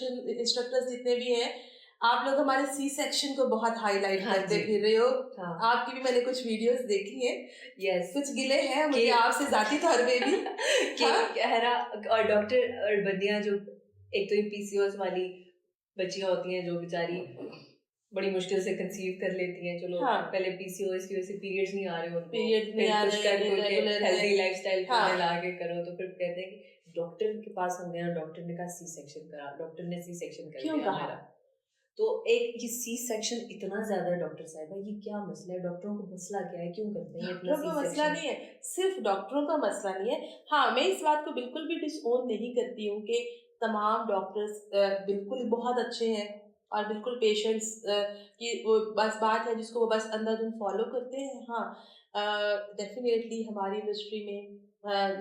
Instructors जितने भी हैं, आप लोग हमारे सी सेक्शन को बहुत हाईलाइट हाँ करते जी। फिर रहे हो। हाँ आपकी भी मैंने कुछ वीडियोस देखी हैं। यस कुछ गिले हैं मुझे कि- आपसे जाती तौर पे भी। कि हाँ? है ना। और डॉक्टर और बंदियां जो एक तो ये पीसीओएस वाली बच्चियां होती हैं जो बेचारी बड़ी मुश्किल से कंसीव कर लेती हैं, चलो हाँ। पहले पीसीओएस की वजह से पीरियड्स नहीं आ रहे उनको, पीरियड्स नहीं फिर आ कुछ रहे, कर के irregular है। हेल्दी लाइफस्टाइल हाँ। में ला के करो, तो फिर कहते हैं कि डॉक्टर के पास हम गए, डॉक्टर ने कहा सी सेक्शन करा, डॉक्टर ने सी सेक्शन कर क्यों दिया कहा? मेरा। तो एक ये सी सेक्शन इतना ज्यादा, डॉक्टर साहिबा ये क्या मसला है, डॉक्टरों को मसला क्या है, क्यों करते हैं इतना डॉक्टरों का मसला नहीं है, सिर्फ डॉक्टरों का मसला नहीं है। हाँ, मैं इस बात को बिल्कुल भी डिसओन नहीं करती हूँ कि तमाम डॉक्टर्स बिल्कुल बहुत अच्छे हैं और बिल्कुल पेशेंट्स की वो बस बात है जिसको वो बस अंधाधुंध फॉलो करते हैं। हाँ, डेफिनेटली हमारी इंडस्ट्री में,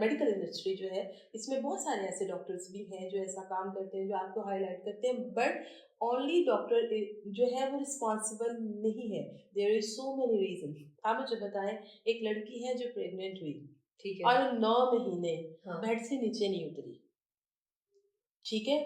मेडिकल इंडस्ट्री जो है, इसमें बहुत सारे ऐसे डॉक्टर्स भी हैं जो ऐसा काम करते हैं, जो आपको हाईलाइट करते हैं, बट ओनली डॉक्टर जो है वो रिस्पॉन्सिबल नहीं है। There is so many reason. आप मुझे बताएं, एक लड़की है जो प्रेग्नेंट हुई, ठीक है, और 9 महीने हाँ बेड से नीचे नहीं उतरी, ठीक है।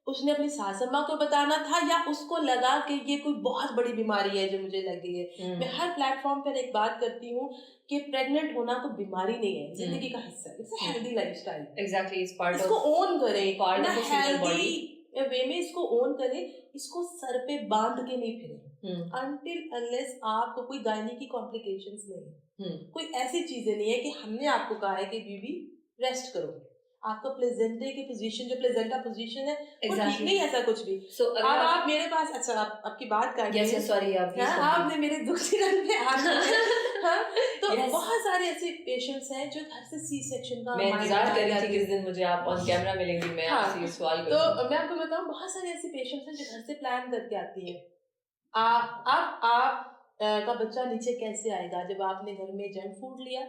उसने अपनी सास अम्मा को बताना था, या उसको लगा कि ये कोई बहुत बड़ी बीमारी है जो मुझे लग गई है। मैं हर प्लेटफॉर्म पर एक बात करती हूँ कि प्रेग्नेंट होना कोई बीमारी नहीं है, जिंदगी का हिस्सा है। It's a healthy lifestyle. Exactly, इस पार्ट इसको ओन करें, पार्ट ऑफ हेल्दी वे में इसको ओन करें, इसको सर पे बांध के नहीं फिरें अनटिल अनलेस आपको कोई गायनी की कॉम्प्लिकेशंस नहीं है, कोई ऐसी चीजें नहीं है कि हमने आपको कहा है कि बीबी रेस्ट करो, आपका प्लेजेंटे की पोजीशन जो प्लेजेंटा पोजीशन है वो ठीक नहीं है, ऐसा कुछ भी। अब आप मेरे पास, अच्छा आपकी बात कर रही हैं, सॉरी आपने मेरे दुखी रंग पे हाथ रखा। तो बहुत सारे ऐसे पेशेंट्स हैं जो घर से सी सेक्शन का, मैं इंतजार कर रही थी किस दिन मुझे आप ऑन कैमरा मिलेंगी, मैं आपसे ये सवाल करूं। तो मैं आपको बताऊं, बहुत सारे ऐसे पेशेंट्स हैं जो घर से प्लान करके आती हैं। आप का बच्चा नीचे कैसे आएगा जब आपने घर में जंक फूड लिया,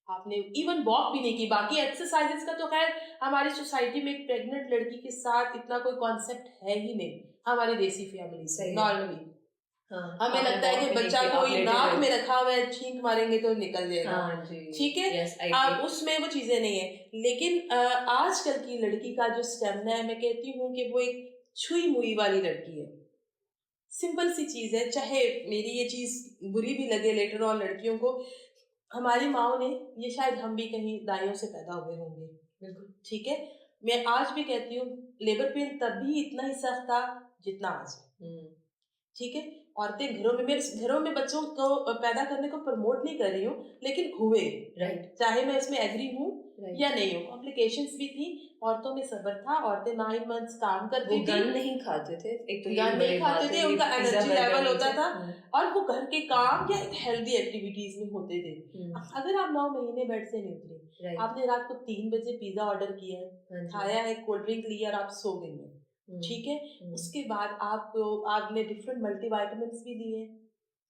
आपने इवन वॉक भी नहीं की। बाकी एक्सरसाइजेस का तो खैर हमारी सोसाइटी में एक प्रेग्नेंट लड़की के साथ इतना कोई कॉन्सेप्ट है ही नहीं हमारी देसी फैमिली से। नॉर्मली हमें लगता है कि बच्चा कोई नाक में रखा हुआ है, छींक मारेंगे तो निकल जाएगा, ठीक है। अब उसमें वो चीजें नहीं है। लेकिन आजकल की लड़की का जो स्टेमिना है, मैं कहती हूँ कि वो एक छुई मुई वाली लड़की है। सिंपल सी चीज है, चाहे मेरी ये चीज बुरी भी लगे लेटर ऑन लड़कियों को, हमारी माओ ने, ये शायद हम भी कहीं दाइयों से पैदा हुए होंगे, बिल्कुल ठीक है। मैं आज भी कहती हूँ लेबर पेन तब भी इतना ही सख्त था जितना आज, ठीक है। औरतें घरों में बच्चों को पैदा करने को प्रमोट नहीं कर रही हूँ, लेकिन हुए, राइट, चाहे मैं इसमें एग्री हूँ या नहीं हूँ। कॉम्प्लिकेशंस भी थी, औरतों में सब्र था, औरतें 9 मंथ्स काम करती थी, गन नहीं खाते थे, एक तो गन नहीं खाते थे, उनका एनर्जी लेवल होता था, और वो घर के काम या हेल्दी एक्टिविटीज में होते थे। अगर आप 9 महीने बेड से नहीं उतरे, आपने रात को 3 बजे पिज्जा ऑर्डर किया है, खाया है, कोल्ड ड्रिंक लिया और आप सो गई हैं, ठीक है। उसके बाद आपने डिफरेंट मल्टीविटामिन्स भी लिए,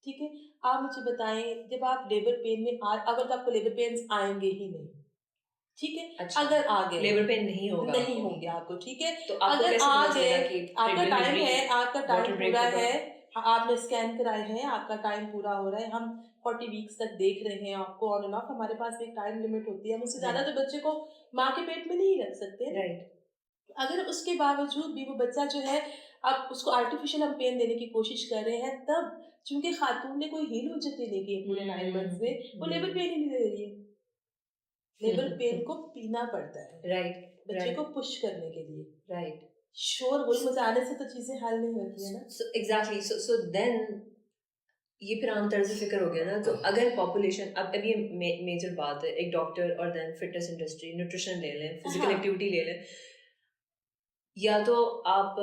ठीक है। आप मुझे बताएं, जब आप लेबर पेन में अगर तो आपको लेबर पेन्स आएंगे ही नहीं, ठीक है। अच्छा, अगर आ गए लेबर पेन नहीं होंगे आपको, ठीक है। तो अगर आ गए, आपका टाइम है, आपका टाइम पूरा है, आपने स्कैन कराए हैं, आपका टाइम पूरा हो रहा है, हम 40 वीक्स तक देख रहे हैं आपको ऑन एंड ऑफ, हमारे पास एक टाइम लिमिट होती है, हम उससे ज्यादा तो बच्चे को माँ के पेट में नहीं रख सकते, राइट। अगर उसके बावजूद भी वो बच्चा जो है, अब उसको आर्टिफिशियल हम पेन देने की कोशिश कर रहे हैं, तब चूंकि खातून ने कोई हील उजती नहीं की है पूरे 9 मंथ्स में, वो लेबर पेन ही नहीं दे रही है। लेबर पेन को पीना पड़ता है, राइट, बच्चे को पुश करने के लिए, राइट। शोर गुल मचाने से तो चीजें हल नहीं होती है ना। एग्जैक्टली, सो देन ये फिर आम तर्ज फिक्र हो गया ना। तो अगर पॉपुलेशन, अब ये मेजर बात है, एक डॉक्टर और देन फिटनेस इंडस्ट्री, न्यूट्रिशन ले लें, फिजिकल एक्टिविटी ले लें, या तो आप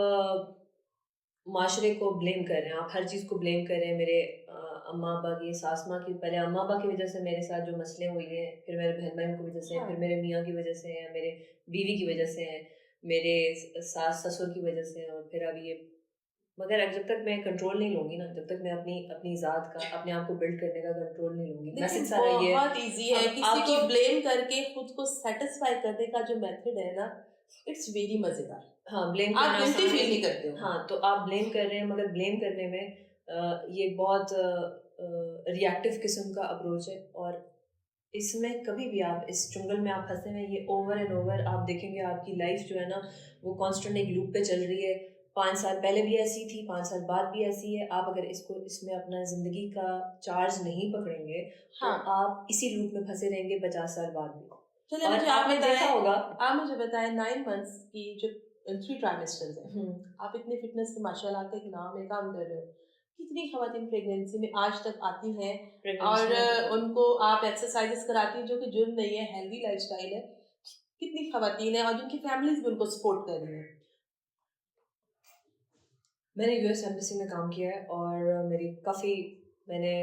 माशरे को ब्लेम कर रहे हैं, आप हर चीज़ को ब्लेम कर रहे हैं, मेरे अम्मा अब्बा की, सास माँ की, पहले अम्मा अब्बा की वजह से मेरे साथ जो मसले हुए हैं, फिर मेरे बहन भाइयों की वजह से, फिर मेरे मियाँ की वजह से हैं, मेरे बीवी की वजह से हैं, मेरे सास ससुर की वजह से हैं, और फिर अब ये, मगर जब तक मैं कंट्रोल नहीं लूंगी ना, जब तक मैं अपनी ज़ात का, अपने आप को बिल्ड करने का कंट्रोल नहीं लूंगी। मैसेज सारा ये बहुत इजी है, किसी को ब्लेम करके खुद को सेटिस्फाई करने का जो मेथड है ना, इट्स वेरी मजेदार। हाँ, ब्लेम आप गिल्टी फील नहीं करते हो। हाँ, तो आप ब्लेम कर रहे हैं, मगर ब्लेम करने में ये बहुत रिएक्टिव किस्म का अप्रोच है, और इसमें कभी भी आप इस चुंगल में आप फंसे हैं, ये ओवर एंड ओवर आप देखेंगे आपकी लाइफ जो है ना वो कांस्टेंट एक लूप पे चल रही है। 5 साल पहले भी ऐसी थी, 5 साल बाद भी ऐसी है। आप अगर इसको इसमें अपना जिंदगी का चार्ज नहीं पकड़ेंगे तो हाँ, आप इसी लूप में फंसे रहेंगे 50 साल बाद भी। चलिए और मुझे आप आपने देखा बताएं, होगा। आप मुझे बताएं 9 मंथ्स की जो 3 ट्राइमेस्टर्स हैं, आप इतने फिटनेस से माशाल्लाह आपका एक नाम है, काम कर रहे हो, कितनी खवातीन प्रेगनेंसी में आज तक आती हैं प्रेगनेंसी और में उनको आप एक्सरसाइजेस कराती हैं जो कि जुर्म नहीं है, हेल्दी लाइफस्टाइल है, कितनी खवातीन है और जिनकी फैमिलीज भी उनको सपोर्ट कर रही हैं। मैंने यूएस एम्बेसी में काम किया है और मेरी काफ़ी मैंने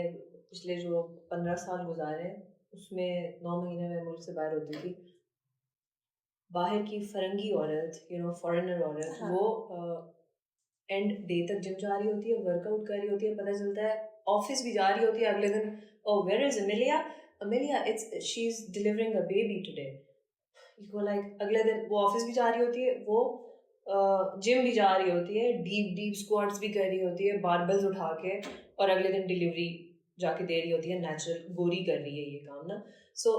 पिछले जो 15 साल गुजारे हैं उसमें 9 महीने में मुल्क से बाहर होती थी। बाहर की फरंगी औरत, फॉरेनर औरत, हाँ, वो एंड डे तक जिम जा रही होती है, वर्कआउट कर रही होती है, पता चलता है ऑफिस भी जा रही होती है अगले दिन। Oh where is Amelia, Amelia it's she is delivering a baby today. वो लाइक अगले दिन वो ऑफिस भी जा रही होती है, वो जिम भी जा रही होती है, डीप डीप स्क्वाट्स भी कर रही होती है बारबल्स उठा के, और अगले दिन डिलीवरी जाके दे रही होती है। नेचुरल गोरी कर रही है ये काम ना। सो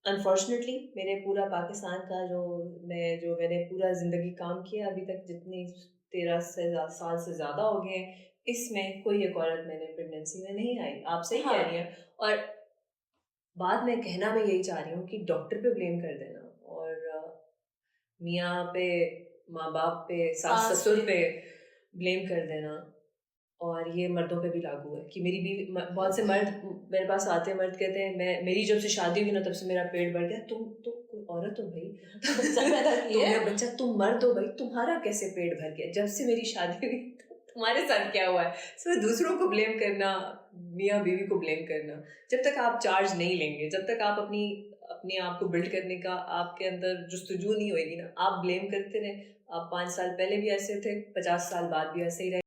अनफॉर्चुनेटली मेरे पूरा पाकिस्तान का जो मैंने पूरा ज़िंदगी काम किया अभी तक, जितनी 13 साल से ज़्यादा हो गए हैं, इसमें कोई एक औरत मैंने प्रेगनेंसी में नहीं आई। आप सही कह रही हाँ, हैं। और बात मैं कहना मैं यही चाह रही हूँ कि डॉक्टर पे ब्लेम कर देना और मियाँ पे, माँ बाप पे, सास सास ससुर पे, पे ब्लेम कर देना, और ये मर्दों पे भी लागू है कि मेरी बीवी, बहुत से मर्द मेरे पास आते हैं, मर्द कहते हैं मैं मेरी जब से शादी हुई ना तब से मेरा पेट बढ़ गया। तुम तो कोई औरत हो भाई, बच्चा पैदा किए, तुमने बच्चा, तुम मर्द हो भाई, तुम्हारा कैसे पेट भर गया जब से मेरी शादी हुई? तुम्हारे साथ क्या हुआ है? सिर्फ दूसरों को ब्लेम करना, मियाँ बीवी को ब्लेम करना, जब तक आप चार्ज नहीं लेंगे, जब तक आप अपने आप को बिल्ड करने का आपके अंदर जुस्तजू नहीं होएगी ना, आप ब्लेम करते रहे। आप 5 साल पहले भी ऐसे थे, 50 साल बाद भी ऐसे ही रहे।